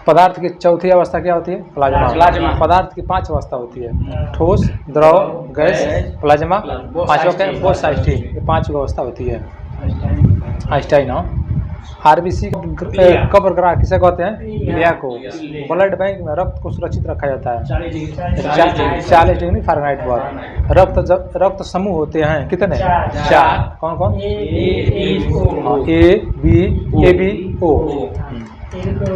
पदार्थ की चौथी अवस्था क्या होती है? प्लाज्मा। पदार्थ की 5 अवस्था होती है, ठोस, द्रव, गैस, प्लाज्मा, पांचवा क्या है? बोसाइटी। ये 5 अवस्था होती है। आइंस्टाइन। आरबीसी कब बरकरार किसे कहते हैं? ग्लिया को। ब्लड बैंक में रक्त को सुरक्षित रखा जाता है 40 डिग्री फ़ारेनहाइट पर। रक्त समूह होते हैं कितने? 4। कौन कौन? A B O.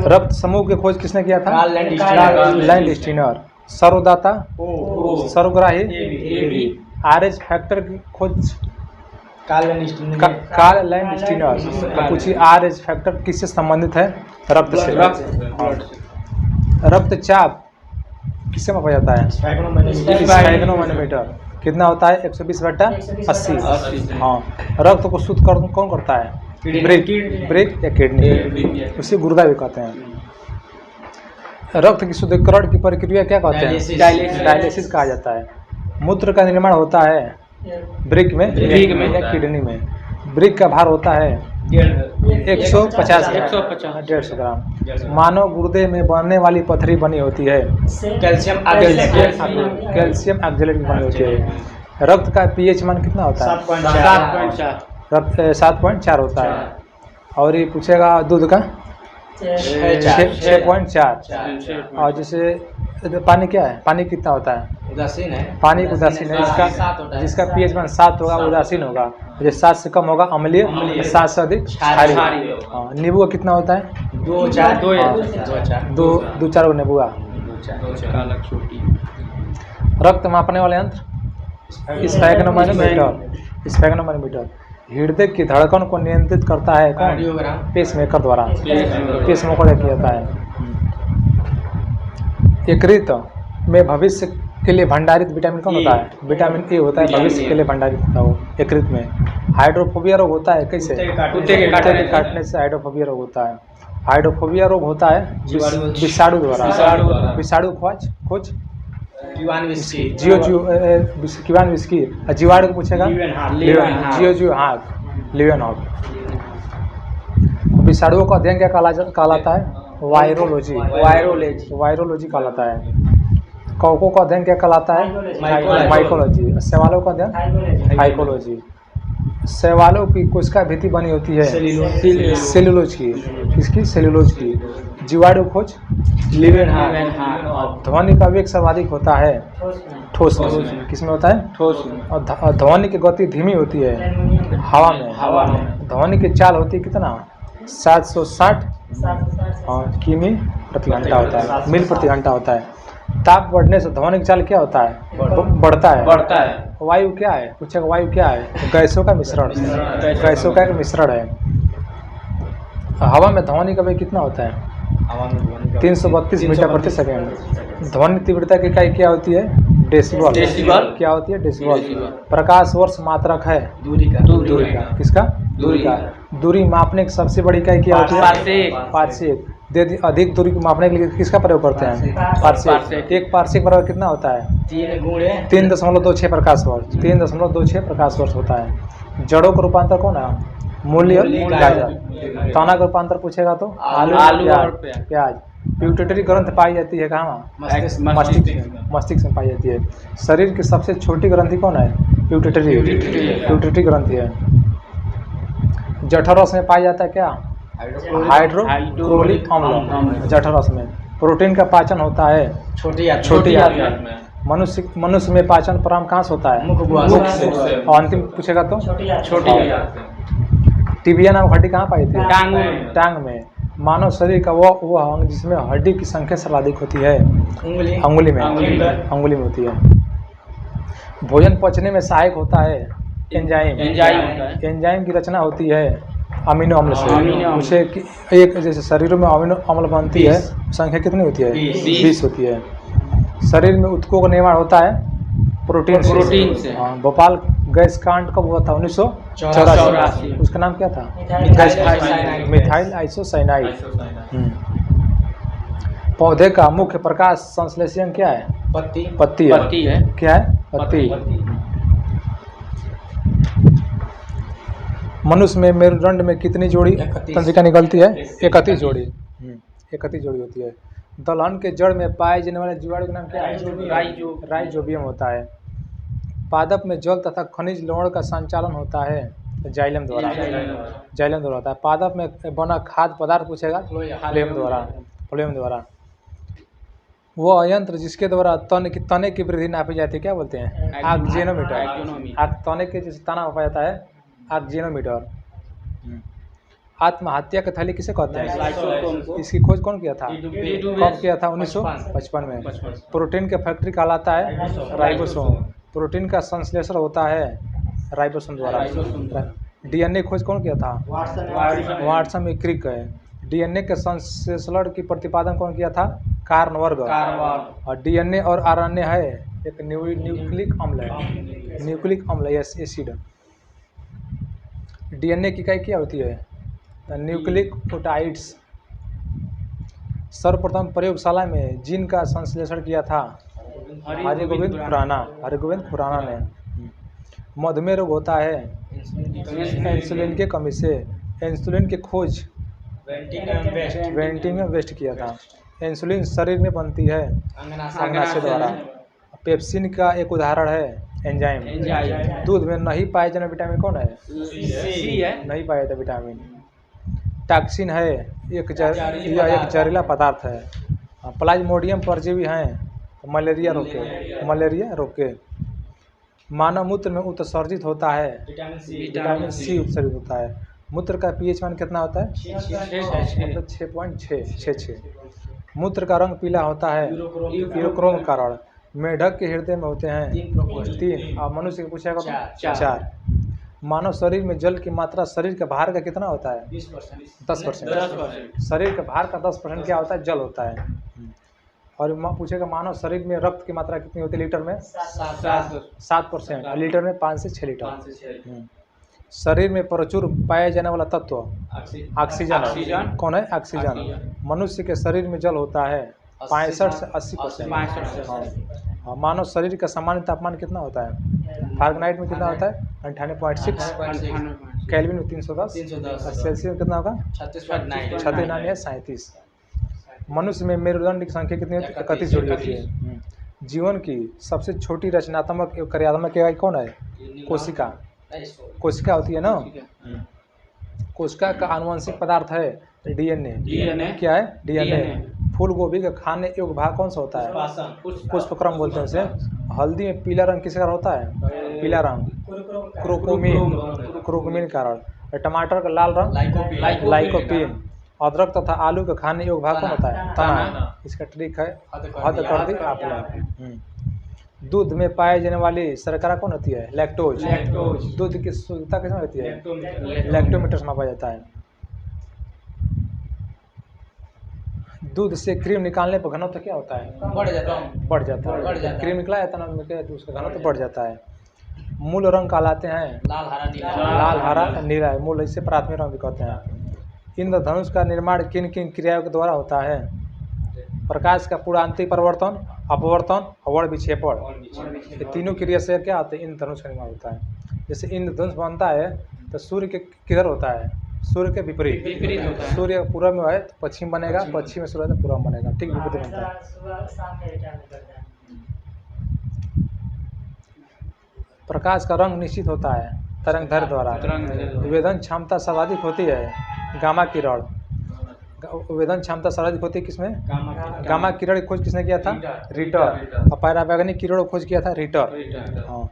रक्त समूह की खोज किसने किया था? लैंडस्टीनर। सर्वदाता? सर्वग्राही? आरएच फैक्टर की खोज कार्ल लैंडस्टीनर। तो पूछिए आरएच फैक्टर किससे संबंधित है? रक्त से। रक्तचाप किससे मापा जाता है? स्फैग्नोमैनोमीटर। कितना होता है? 120/80। हाँ। रक्त को शुद्ध कौन करता है? ब्रेक या किडनी, उसे गुर्दा भी कहते हैं। रक्त की शुद्धिकरण की प्रक्रिया क्या कहते हैं? डायलिसिस कहा जाता है। मूत्र का निर्माण होता है ब्रिक में या किडनी में। ब्रिक का भार होता है 150 ग्राम। मानव गुर्दे में बनने वाली पथरी बनी होती है कैल्शियम ऑक्जेलेट की बनी होती है। रक्त का पीएच मान कितना होता है? 7.4 होता है। और ये पूछेगा दूध का 6.4। और जैसे पानी क्या है? पानी कितना होता है? उदासीन है। पानी उदासीन है। जिसका पीएच मान 7 होगा उदासीन होगा, जो 7 से कम होगा अम्लीय, 7 से अधिक क्षारीय। हाँ। नींबू का कितना होता है? 2-4 नींबू। रक्त मापने वाले यंत्र स्फैग्नोमैनोमीटर। हृदय की धड़कन को नियंत्रित करता है कौन? पेसमेकर द्वारा। पेसमेकर किया जाता है। यकृत में भविष्य के लिए भंडारित विटामिन कौन होता है? विटामिन ए होता है, भविष्य के लिए भंडारित होता है वो यकृत में। हाइड्रोफोबिया रोग होता है कैसे? कुत्ते के काटने से हाइड्रोफोबिया रोग होता है। हाइड्रोफोबिया रोग होता है विषाणु द्वारा। विषाणु खोज किवान विस्की। जीवाणु को पूछेगा लिवेनहॉक। विषाणुओं का अध्ययन क्या कहलाता है? वायरोलॉजी कहलाता है। कवकों का अध्ययन क्या कहलाता है? माइकोलॉजी। शैवालों का अध्ययन हाइकोलॉजी। शैवालों की कोशिका भित्ति बनी होती है सेलुलोज की। किसकी? सेलुलोज की। जीवाणु खोज लिवेनहॉक। ध्वनि का वेग सर्वाधिक होता है ठोस में। किसमें होता है? ठोस में। और ध्वनि की गति धीमी होती है हवा में। ध्वनि की चाल होती है कितना? 760 किमी प्रति घंटा होता है, मील प्रति घंटा होता है। ताप बढ़ने से ध्वनि की चाल क्या होता है? बढ़ता है। वायु क्या है? पूछेगा वायु क्या है? गैसों का मिश्रण एक मिश्रण है। हवा में ध्वनि का वेग कितना होता है? 332 मीटर प्रति सेकेंड। ध्वनि तीव्रता की इकाई क्या होती है? डेसिबल। क्या होती है? डेसिबल। प्रकाश वर्ष मात्रक है दूरी का। किसका? दूरी का। दूरी मापने की सबसे बड़ी इकाई क्या होती है? पारसेक। अधिक दूरी को मापने के लिए किसका प्रयोग करते हैं? पारसेक। एक पारसेक बराबर कितना होता है? 3.26 प्रकाश वर्ष। 3.26 प्रकाश वर्ष होता है। जड़ों का रूपांतर कौन है? मूल्य गाजर। तना का रूपांतर पूछेगा तो आलू और प्याज। प्यूटेटरी ग्रंथ पाई जाती है कहाँ? मस्तिष्क में पाई जाती है। शरीर की सबसे छोटी ग्रंथि कौन है? प्यूटेटरी ग्रंथि है। जठररस में पाया जाता है क्या? हाइड्रोक्लोरिक अम्ल। जठररस में। प्रोटीन का पाचन होता है छोटी आंत में। मनुष्य में पाचन प्रारंभ कहाँ से होता है? मुख से। और अंतिम पूछेगा तो छोटी। टिबिया नामक हड्डी कहाँ पाई जाती है? टांग में। मानव शरीर का वो अंग जिसमें हड्डी की संख्या सर्वाधिक होती है अंगुली में होती है। भोजन पचने में सहायक होता है एंजाइम की रचना होती है अमीनो अम्ल से। उसे एक जैसे शरीरों में अमीनो अम्ल बनती है, संख्या कितनी होती है? 20 होती है। शरीर में ऊतकों का निर्माण होता है प्रोटीन से। भोपाल गैस कांड कब हुआ था? 1984। उसका नाम क्या था? Methyl isocyanide. पौधे का मुख्य प्रकाश संश्लेषण क्या है? पत्ती है। क्या है? पत्ती। मनुष्य में मेरुदंड में कितनी जोड़ी तंत्रिका निकलती है? 31 जोड़ी। की इकट्ठी जोड़ी होती है। दलहन के जड़ में पाए जाने वाले जीवाणु का नाम क्या है? राइजोबियम होता है। पादप में जल तथा खनिज लवण का संचालन होता है जाइलम द्वारा होता है। पादप में बना खाद्य पदार्थ पूछेगा फ्लोएम द्वारा। वह यंत्र जिसके द्वारा तने की वृद्धि नापी जाती है क्या बोलते हैं? आक्जेनोमीटर। तने के जैसे तना नापा जाता है आक्जेनोमीटर। आत्महत्या की थैली किसे कहते हैं? इसकी खोज कौन किया था? कब किया था? 1955 में। प्रोटीन के फैक्ट्री कहलाता है राइबोसोम। प्रोटीन का संश्लेषण होता है राइबोसोम द्वारा। डीएनए खोज कौन किया था? वाटसन में क्रिक है। डीएनए के संश्लेषण की प्रतिपादन कौन किया था? कार्नवर्ग। और डीएनए और आरएनए है एक न्यूक्लिक अम्ल एसिड। डीएनए की इकाई क्या होती है? न्यूक्लियोटाइड्स। सर्वप्रथम प्रयोगशाला में जीन का संश्लेषण किया था हरिगोविंद खुराना ने। मधुमेह रोग होता है इंसुलिन की कमी से। इंसुलिन की खोज वेंटिंग में वेस्ट किया था। इंसुलिन शरीर में बनती है अंगनाशय द्वारा। पेप्सिन का एक उदाहरण है एंजाइम। दूध में नहीं पाए जाने विटामिन कौन है? सी है। नहीं पाया जाता विटामिन। टॉक्सिन है एक जहरीला पदार्थ है। प्लाज्मोडियम परजीवी हैं मलेरिया रोके। मानव मूत्र में उत्सर्जित होता है विटामिन सी उत्सर्जित होता है। मूत्र का पीएच मान कितना होता है? 6.6। मूत्र का रंग पीला होता है यूरोक्रोम कारण। मेढक के हृदय में होते हैं 3 और मनुष्य के पूछेगा 4। मानव शरीर में जल की मात्रा शरीर के भार का कितना होता है? 10%। शरीर के भार का 10% क्या होता है? जल होता है। और पूछेगा मानव शरीर में रक्त की मात्रा कितनी होती है लीटर में? 7%। और लीटर में 5 से 6 लीटर। शरीर में प्रचुर पाया जाने वाला तत्व ऑक्सीजन। कौन है? ऑक्सीजन। मनुष्य के शरीर में जल होता है 65 से 80%। मानव शरीर का सामान्य तापमान कितना होता है? फारेनहाइट में कितना होता है? 98.6। केल्विन में 310। सेल्सियस में कितना होगा? 36.37। मनुष्य में मेरुदंड की संख्या कितनी होती है? 31 जोड़ी होती है। जीवन की सबसे छोटी रचनात्मक एवं कार्यात्मक इकाई कौन है? कोशिका होती है ना। कोशिका का आनुवंशिक पदार्थ है डीएनए। क्या है? डीएनए। फूल गोभी का खाने योग्य भाग कौन सा होता है? पुष्पक्रम बोलते हैं उसे। हल्दी में पीला रंग किस कारण होता है? पीला रंग क्रोकोमीन कारण। टमाटर का लाल रंग लाइकोपीन। अदरक तथा आलू का खाने योग्य भाग कौन होता है? तना। इसका ट्रिक है हद कर दी आपने। दूध में पाए जाने वाली शर्करा कौन होती है? लैक्टोज। दूध की शुद्धता किसमें होती है? लैक्टोमीटर से मापा जाता है। दूध से क्रीम निकालने पर घनत्व क्या होता है? बढ़ जाता है। क्रीम निकला जाता है ना तो उसका घनत्व बढ़ जाता है। मूल रंग कहलाते हैं लाल हरा नीला। मूल इसे प्राथमिक रंग भी कहते हैं। इंद्रधनुष का निर्माण किन किन क्रियाओं के द्वारा होता है? प्रकाश का पूर्णांतिक परिवर्तन, अपवर्तन और वर्ण विक्षेपण। ये तीनों क्रिया से क्या होता है? इंद्रधनुष का निर्माण होता है। जैसे इंद्रधनुष बनता है तो सूर्य के किधर होता है? सूर्य के विपरीत होता है। सूर्य पूर्व में है तो पश्चिम बनेगा, पश्चिम में सूर्य तो पूर्व बनेगा। ठीक विपरीत बनता है। प्रकाश का रंग निश्चित होता है तरंगदैर्घ्य द्वारा। वेदन क्षमता सर्वाधिक होती है गामा किरण। वेदन क्षमता सर्वाधिक होती है किसमें? गामा किरण की खोज किसने किया था? रिटर। और परावैंगनिक किरण की खोज किया था रिटर। हाँ।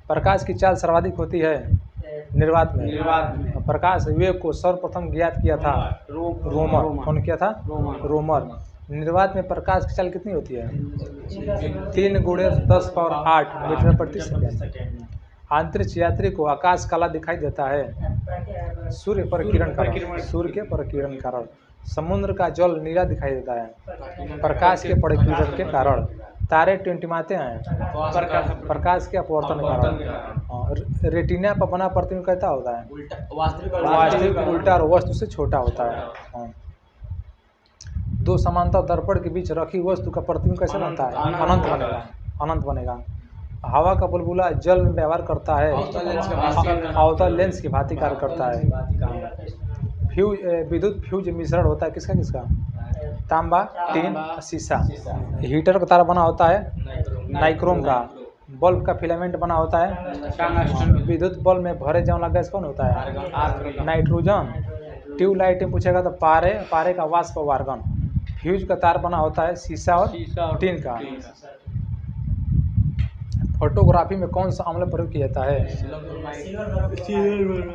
प्रकाश की चाल सर्वाधिक होती है निर्वात में। प्रकाश वेग को सर्वप्रथम ज्ञात किया था रोमर। कौन किया था? रोमर। निर्वात में प्रकाश की चाल कितनी होती है? 3 × 10⁸ मीटर प्रति सेकंड। अंतरिक्ष यात्री को आकाश काला दिखाई देता है सूर्य परिकिरण के कारण। समुद्र का जल नीला दिखाई देता है प्रकाश के परिकिरण के कारण। तारे टिमटिमाते हैं प्रकाश के अपवर्तन के कारण। रेटिना पर बना प्रतिबिंब कैसा होता है? वास्तविक उल्टा और वस्तु से छोटा होता है। 2 समांतर दर्पण के बीच रखी वस्तु का प्रतिबिंब कैसे बनता है? अनंत बनेगा। हवा का बुलबुला जल में व्यवहार करता है अवतल लेंस की भांति कार्य करता है। विद्युत फ्यूज मिश्रण होता है किसका किसका? तांबा, टिन, शीशा। हीटर का तार बना होता है नाइक्रोम का। बल्ब का फिलामेंट बना होता है। विद्युत बल्ब में भरे जाने वाला गैस कौन होता है? नाइट्रोजन। ट्यूबलाइट में पूछेगा तो पारे का वाष्प आर्गन। फ्यूज का तार बना होता है शीशा और टिन का। फोटोग्राफी में कौन सा अम्ल प्रयोग किया जाता है?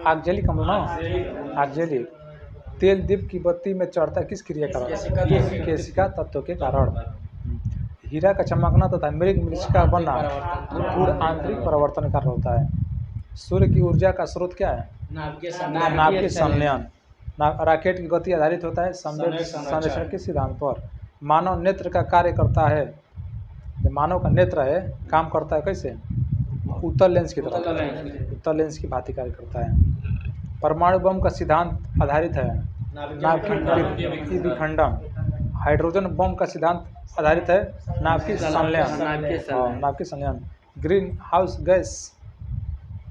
ऑक्जेलिक अम्ल ना, ऑक्जेलिक। तेल दीप की बत्ती में चढ़ता है किस क्रिया कारण? केशिका तत्व के कारण। हीरा का चमकना तथा मृग का बनना पूर्ण आंतरिक परिवर्तन कारण होता है। सूर्य की ऊर्जा का स्रोत क्या है? नाभिकीय संलयन। रॉकेट की गति आधारित होता है संवेक्षण के सिद्धांत पर। मानव नेत्र का कार्य करता है, जो मानव का नेत्र है काम करता है कैसे? उत्तल लेंस की तरह, उत्तल लेंस की भांति कार्य करता है। परमाणु बम का सिद्धांत आधारित है नाभिकीय विखंडन। हाइड्रोजन बम का सिद्धांत आधारित है नाभिकीय संलयन। ग्रीन हाउस गैस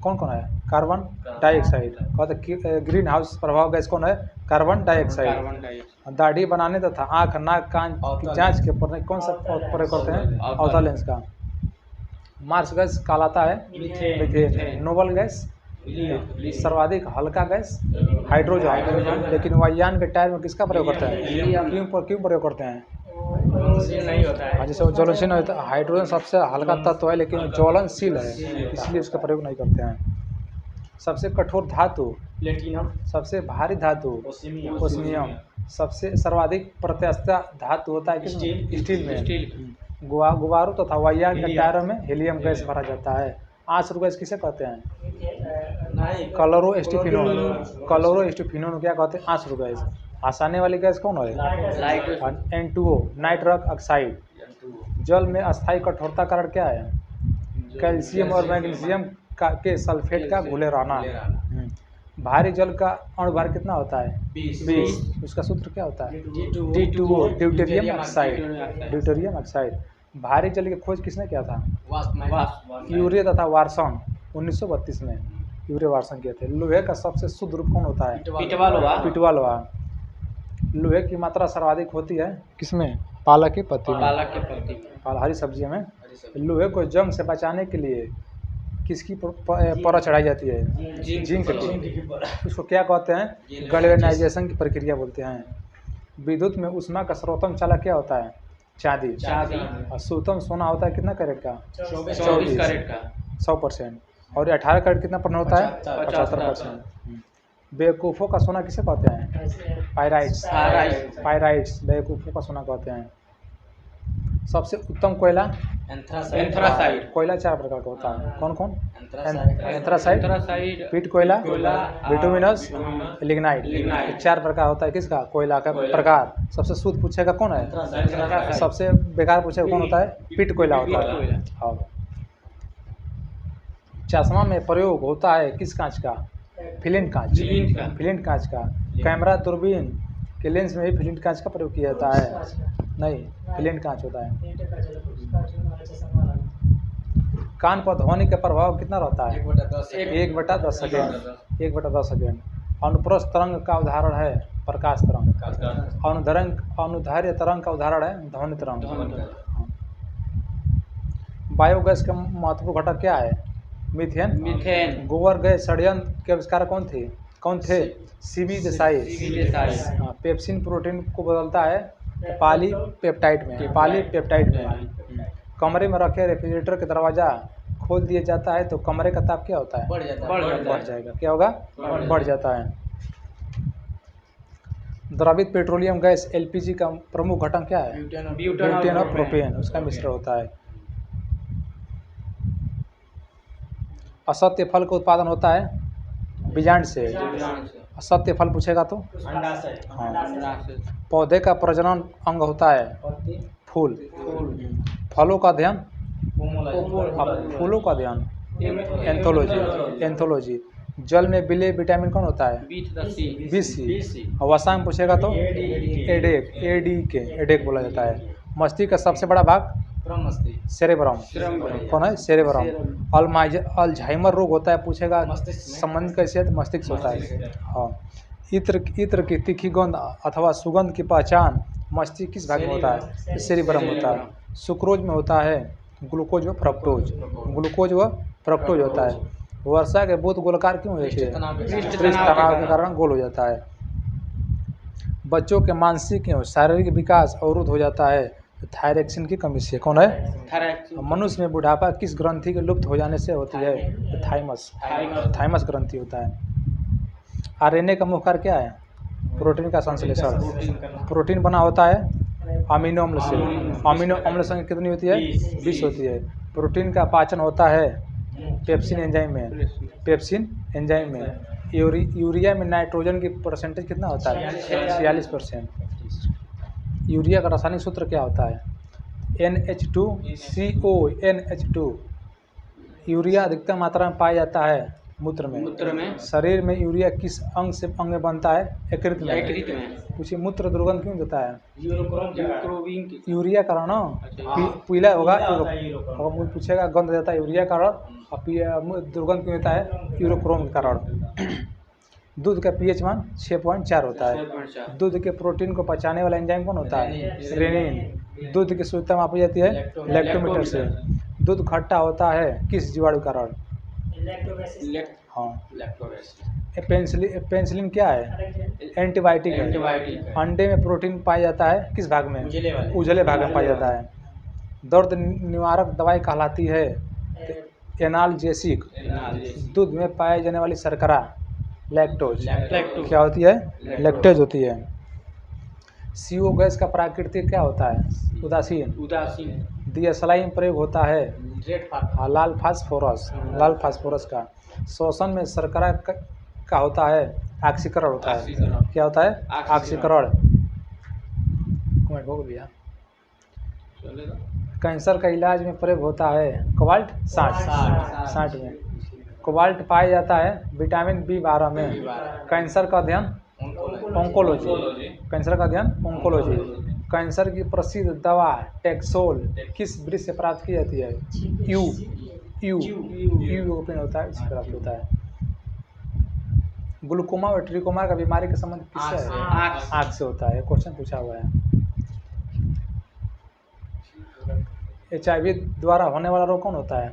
कौन कौन है? Carbon dioxide. कहते ग्रीन हाउस प्रभाव गैस कौन है? Carbon dioxide. दाढ़ी बनाने तथा आंख नाक कान की जांच के पर कौन सा प्रयोग करते हैं? अवतल लेंस का। मार्स गैस कहलाता है मीथेन। नोबल गैस सर्वाधिक हल्का गैस हाइड्रोजन। लेकिन वायुयान के टायर में किसका प्रयोग करते हैं? क्यों प्रयोग करते हैं? नहीं होता है। जैसे वो ज्वलनशील नहीं होता। हाइड्रोजन सबसे हल्का तत्व है लेकिन ज्वलनशील है, इसलिए उसका प्रयोग नहीं करते हैं। सबसे कठोर धातु प्लेटिनम। सबसे भारी धातु ओस्मियम। सबसे सर्वाधिक प्रत्यास्था धातु होता है किसमें? स्टील में। गुब्बारों तथा वायुयान के टायरों में हीलियम गैस भरा जाता है। आश्रु गैस किसे कहते हैं? क्लोरोस्टिफिनोन क्या कहते हैं? आश्रु गैस। हंसाने वाली गैस कौन है? N2O nitrous oxide. जल में अस्थायी कठोरता कारण क्या है? कैल्शियम और मैग्नीशियम के सल्फेट का घुले रहना। भारी जल का अणुभार कितना होता है? 20। उसका सूत्र क्या होता है? D2O deuterium oxide. भारी जल की खोज किसने किया था? यूरे तथा वार्सन 1932 में यूरे वार्सन किए थे। लोहे का सबसे शुद्ध रूप कौन होता है? पिटवा लोहा। लोहे की मात्रा सर्वाधिक होती है किसमें? पालक की पत्ती में। हरी सब्जियों में। लोहे को जंग से बचाने के लिए किसकी परत चढ़ाई जाती है? जिंक की। उसको क्या कहते हैं? गैल्वेनाइजेशन की प्रक्रिया बोलते हैं। विद्युत में ऊष्मा का सर्वोत्तम चालक क्या होता है? चांदी। और शुद्धतम सोना होता है कितना कैरेट का? 24 कैरेट का 100%। और 18 कैरेट कितना परसेंट होता है? 75%। बेवकूफ़ों का सोना किसे कहते हैं? पायराइट्स बेवकूफ़ों का सोना कहते हैं। सबसे उत्तम कोयला? एंथ्रासाइट। कोयला 4 प्रकार का होता है, कौन कौन? एंथ्रासाइट, पीट कोयला, बिटुमिनस, लिग्नाइट। 4 प्रकार होता है किसका? कोयला का प्रकार। सबसे शुद्ध पूछेगा कौन है? सबसे बेकार पूछेगा कौन होता है? पीट कोयला होता है। हाँ। चश्मा में प्रयोग होता है किस कांच का? फ्लिंट कांच का। कैमरा दूरबीन के लेंस में भी फ्लिंट कांच का प्रयोग किया जाता है। नहीं, फ्लिंट कांच होता है। कान पर ध्वनि का प्रभाव कितना रहता है? 1/10 सेकेंड। 1/10 सेकेंड। अनुप्रस्थ तरंग का उदाहरण है प्रकाश तरंग। अनुदैर्ध्य तरंग का उदाहरण है ध्वनि तरंग। बायोगैस का महत्वपूर्ण घटक क्या है? मीथेन। गोबर गैस षड्यंत्र के आविष्कार कौन थे? सीबी देसाई। पेप्सिन प्रोटीन को बदलता है पॉलीपेप्टाइड में। कमरे में रखे रेफ्रिजरेटर का दरवाजा खोल दिया जाता है तो कमरे का ताप क्या होता है? बढ़ जाएगा। क्या होगा? बढ़ जाता है। द्रवित पेट्रोलियम गैस एलपीजी का प्रमुख घटक क्या है? ब्यूटेन और प्रोपेन, उसका मिश्रण होता है। असत्य फल का उत्पादन होता है बीजांड से। असत्य फल पूछेगा तो? हाँ। पौधे का प्रजनन अंग होता है फूल। फलों का अध्ययन? फूलों का अध्ययन एंथोलॉजी। जल में विलेय विटामिन कौन होता है? BC। वसा में पूछेगा तो? एडेक बोला जाता है। मस्तिष्क का सबसे बड़ा भाग? सेरेब्रम। कौन है? सेरेब्रम। अल्जाइमर रोग होता है पूछेगा संबंधित कैसे है? तो मस्तिष्क होता है। हाँ। इत्र की तीखी गंध अथवा सुगंध की पहचान मस्तिष्क किस भाग में होता है? सेरिब्रम होता है। सुक्रोज में होता है ग्लूकोज व फ्रक्टोज। ग्लूकोज व फ्रक्टोज होता है। वर्षा के बूंद गोलाकार क्यों होते हैं? पृष्ठ तनाव के कारण गोल हो जाता है। बच्चों के मानसिक एवं शारीरिक विकास अवरुद्ध हो जाता है थायरॉक्सिन की कमी से। कौन है? मनुष्य में बुढ़ापा किस ग्रंथि के लुप्त हो जाने से होती है? थाइमस ग्रंथि होता है। आरएनए का मुख्य कार्य क्या है? प्रोटीन का संश्लेषण। प्रोटीन बना होता है अमीनो अम्ल से। अमीनो अम्ल संख्या कितनी होती है? 20 होती है। प्रोटीन का पाचन होता है पेप्सिन एंजाइम में। पेप्सिन एंजाइम में। यूरिया में नाइट्रोजन की परसेंटेज कितना होता है? 46%। यूरिया का रासायनिक सूत्र क्या होता है? NH2CO NH2। यूरिया अधिकतम मात्रा में पाया जाता है मूत्र में। शरीर में यूरिया किस अंग में बनता है? यकृत में। पूछिए मूत्र दुर्गंध क्यों देता है? यूरिया कारण पीला होगा। अगर पूछेगा गंध देता है यूरिया कारण और दुर्गंध क्यों देता है? यूरोक्रोम के कारण। दूध का पीएच मान 6.4 होता है। दूध के प्रोटीन को पचाने वाला एंजाइम कौन होता है? रेनिन। दूध की शुद्धता मापी जाती है लैक्टोमीटर से। दूध खट्टा होता है किस जीवाणु कारण? हाँ, पेनिसिलिन क्या है? एंटीबायोटिक है। अंडे में प्रोटीन पाया जाता है किस भाग में? उजले भाग में पाया जाता है। दर्द निवारक दवाई कहलाती है एनाल्जेसिक। दूध में पाई जाने वाली शर्करा लैक्टोज क्या होती है? लैक्टेज होती है। CO गैस का प्राकृतिक क्या होता है? उदासीन। दियासलाई में प्रयोग होता है लाल फास्फोरस का। श्वसन में शर्करा का होता है ऑक्सीकरण होता है। क्या होता है? ऑक्सीकरण। भैया कैंसर का इलाज में प्रयोग होता है कोबाल्ट 60 में। कोबाल्ट पाया जाता है विटामिन B12 में। कैंसर का अध्ययन ओंकोलॉजी। कैंसर का अध्ययन ओंकोलॉजी। कैंसर की प्रसिद्ध दवा टेक्सोल किस वृक्ष से प्राप्त की जाती है? यूरोपियन होता है, इससे प्राप्त होता है। ग्लूकोमा और ट्रिकोमा का बीमारी का संबंध किससे है? आँख से होता है। क्वेश्चन पूछा हुआ है। HIV द्वारा होने वाला रोग कौन होता है?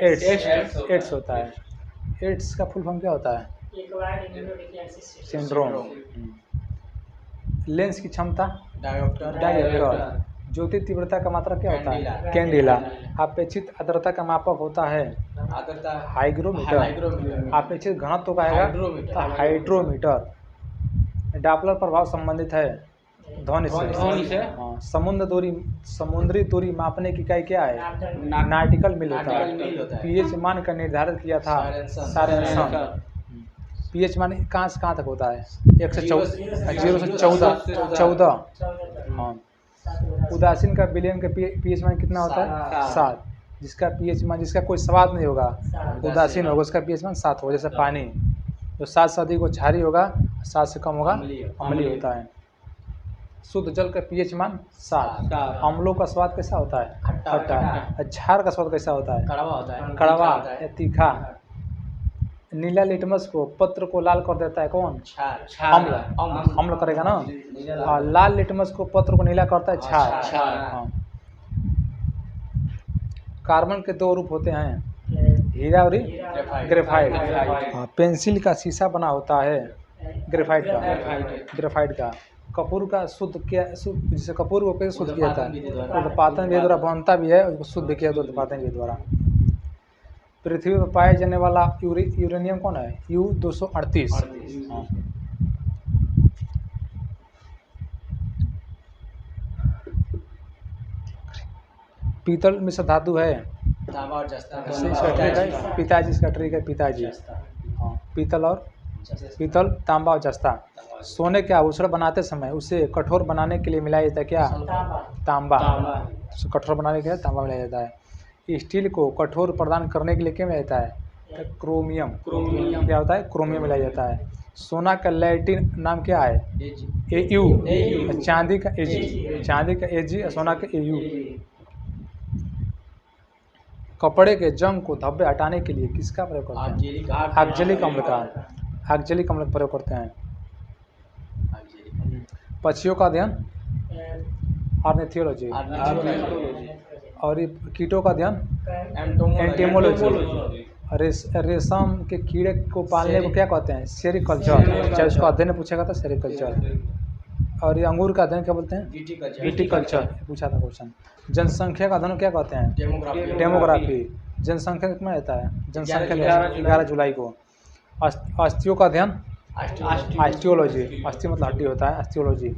एड्स होता है। एड्स का फुल फॉर्म क्या होता है? सिंड्रोम। लेंस की क्षमता डायोप्टर। ज्योति तीव्रता का मात्रक क्या होता है? कैंडिला। अपेक्षित आर्द्रता का मापक होता है हाइग्रोमीटर। अपेक्षित घनत्व का आएगा हाइड्रोमीटर। डॉपलर प्रभाव संबंधित है ध्वनि से। हाँ, समुद्री दूरी मापने की इकाई क्या है? नाटिकल मील होता है। पीएच मान का निर्धारित किया था सारेंसन। पीएच मान कहाँ से कहाँ तक होता है? 0 से 14। हाँ, उदासीन का विलयन का पीएच मान कितना होता है? 7। जिसका पीएच मान जिसका कोई स्वाद नहीं होगा उदासीन होगा, उसका पीएच मान 7 होगा। जैसे पानी जो 7 से अधिक वो क्षारीय होगा, 7 से कम होगा अम्लीय होता है। शुद्ध जल का पीएच मान 7। अम्लों का स्वाद कैसा होता है? खट्टा। क्षार का स्वाद कैसा होता है? कड़वा या तीखा। नीला लिटमस को पत्र को लाल कर देता है कौन? अम्ल करेगा ना। और लाल लिटमस को पत्र को नीला करता है क्षार। हाँ। कार्बन के 2 रूप होते हैं हीरा और ग्रेफाइट। पेंसिल का शीशा बना होता है ग्रेफाइट का। कपूर का शुद्ध किया जिसे कपूर को कैसे शुद्ध किया जाता है? उत्पादन विधि द्वारा बनता भी है, उसको शुद्ध किया जाता है उत्पादन विधि द्वारा। पृथ्वी पर पाए जाने वाला यूरेनियम कौन है? U-238। हाँ। पीतल मिश्र धातु है पिताजी। इसका ट्रिक है पिताजी। हाँ, पीतल तांबा और जस्ता। सोने के आभूषण बनाते समय उसे कठोर बनाने के लिए मिलाया जाता है क्या? तांबा। कठोर बनाने के लिए तांबा मिलाया जाता है। स्टील को कठोर प्रदान करने के लिए क्या मिलाया जाता है? क्रोमियम। क्या होता है? क्रोमियम मिलाया जाता है। सोना का लैटिन नाम क्या है? Au। चांदी का Ag। सोना का Au। कपड़े के जंग को धब्बे हटाने के लिए किसका प्रयोग करते हैं? ऑक्जेलिक अम्ल का प्रयोग करते हैं। पक्षियों का अध्ययन ऑर्निथियोलॉजी। और ये कीटों का अध्ययन एंटोमोलॉजी। रेशम के कीड़े को पालने को क्या कहते हैं? सेरिकल्चर। चाहे उसको अध्ययन में पूछेगा तो सेरिकल्चर। और ये अंगूर का अध्ययन क्या बोलते हैं? विटिकल्चर। पूछा था क्वेश्चन। जनसंख्या का अध्ययन क्या कहते हैं? डेमोग्राफी। जनसंख्या कितना रहता है? जनसंख्या 11 जुलाई को। अस्थियों का अध्ययन ऑस्टियोलॉजी। अस्थि मतलब हड्डी होता है, osteology.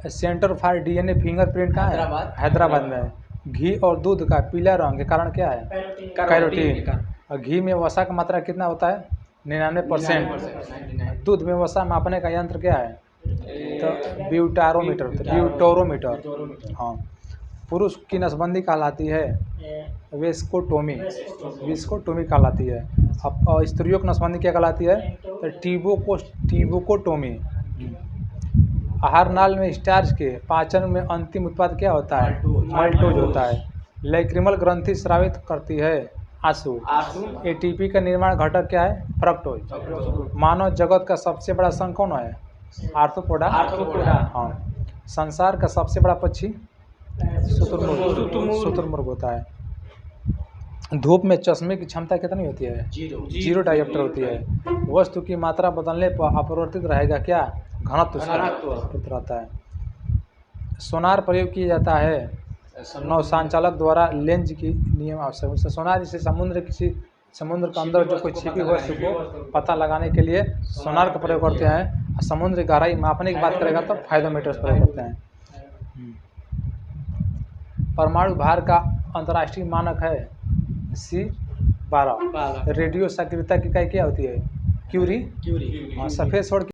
Centre for DNA fingerprint कहाँ है? हैदराबाद में है। घी और दूध का पीला रंग के कारण क्या है? कैरोटीन। और घी में वसा का मात्रा कितना होता है? 99%। दूध में वसा मापने का यंत्र क्या है? तो ब्यूटारोमीटर। हाँ। पुरुष की नसबंदी कहलाती है वेस्कोटोमी कहलाती है। अब स्त्रियों की नसबंदी क्या कहलाती है? तो टिबोकोटोमी। आहार नाल में स्टार्च के पाचन में अंतिम उत्पाद क्या होता है? माल्टोज होता है। लैक्रिमल ग्रंथि स्रावित करती है आंसू। एटीपी का निर्माण घटक क्या है? फ्रक्टोज। मानव जगत का सबसे बड़ा संघ कौन है? आर्थ्रोपोडा। हाँ। संसार का सबसे बड़ा पक्षी शुतुरमुर्ग होता है। धूप में चश्मे की क्षमता कितनी होती है? 0 डायोप्टर होती है। वस्तु की मात्रा बदलने पर अपरिवर्तित रहेगा क्या? घनत्व रहता है। सोनार प्रयोग किया जाता है नौसंचालक द्वारा लेंस की नियम आवश्यक। उससे सोनार जैसे समुद्र के अंदर जो कोई छिपी हुई वस्तु को पता लगाने के लिए सोनार का प्रयोग करते हैं। समुद्र की गहराई मापने की बात करेगा तो फाइडोमीटर प्रयोग करते हैं। परमाणु भार का अंतर्राष्ट्रीय मानक है C12। रेडियो सक्रियता की इकाई क्या होती है? क्यूरी। सफेद छोड़